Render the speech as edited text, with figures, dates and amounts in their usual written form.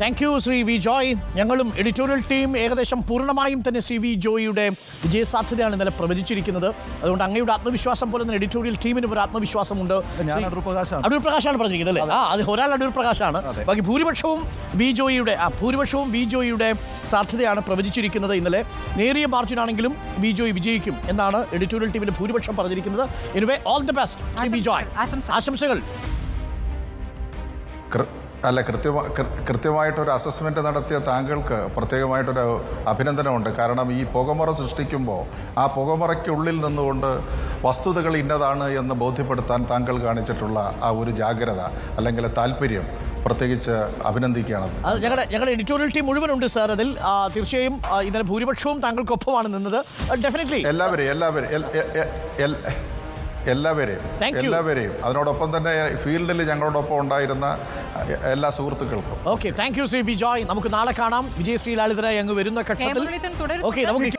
Thank you Shri V Joy. ഞങ്ങളും editorial team ഏകദേശം പൂർണ്ണമായും തന്നെ ശ്രീ വി ജോയിയുടെ വിജയസാധ്യതയാണ് ഇന്നലെ പ്രവചിച്ചിരിക്കുന്നത്. അതുകൊണ്ട് അങ്ങയുടെ ആത്മവിശ്വാസം പോലെ തന്നെ എഡിറ്റോറിയൽ ടീമിനും ഒരു ആത്മവിശ്വാസമുണ്ട്. അടൂർ പ്രകാശാണ് പറഞ്ഞിരിക്കുന്നത് അല്ലേ? അത് ഒരാൾ അടൂർ പ്രകാശാണ്. ബാക്കി ഭൂരിപക്ഷവും വി ജോയിയുടെ സാധ്യതയാണ് പ്രവചിച്ചിരിക്കുന്നത്. ഇന്നലെ നേരിയ മാർജിനാണെങ്കിലും വി ജോയ് വിജയിക്കും എന്നാണ് എഡിറ്റോറിയൽ ടീമിന്റെ ഭൂരിപക്ഷം പറഞ്ഞിരിക്കുന്നത്. Anyway all the best Shri V Joy. ആശംസകൾ. അല്ല, കൃത്യമായിട്ടൊരു അസസ്മെൻ്റ് നടത്തിയ താങ്കൾക്ക് പ്രത്യേകമായിട്ടൊരു അഭിനന്ദനമുണ്ട്. കാരണം ഈ പുകമറ സൃഷ്ടിക്കുമ്പോൾ ആ പുകമറയ്ക്കുള്ളിൽ നിന്നുകൊണ്ട് വസ്തുതകൾ ഇന്നതാണ് എന്ന് ബോധ്യപ്പെടുത്താൻ താങ്കൾ കാണിച്ചിട്ടുള്ള ആ ഒരു ജാഗ്രത അല്ലെങ്കിൽ താല്പര്യം പ്രത്യേകിച്ച് അഭിനന്ദിക്കുകയാണ്. ഞങ്ങളുടെ എഡിറ്റോറിയൽ ടീം മുഴുവനുണ്ട് സാർ. അതിൽ തീർച്ചയായും ഇന്നലെ ഭൂരിപക്ഷവും താങ്കൾക്കൊപ്പമാണ് നിന്നത്. ഡെഫിനറ്റ്ലി എല്ലാവരെയും അതിനോടൊപ്പം തന്നെ ഫീൽഡിൽ ഞങ്ങളോടൊപ്പം ഉണ്ടായിരുന്ന എല്ലാ സുഹൃത്തുക്കൾക്കും. Okay, thank you Shri V Joy. നമുക്ക് നാളെ കാണാം. വിജയശ്രീ ലാളിതരായി അങ്ങ് വരുന്ന ഘട്ടത്തിൽ. ഓക്കെ, നമുക്ക്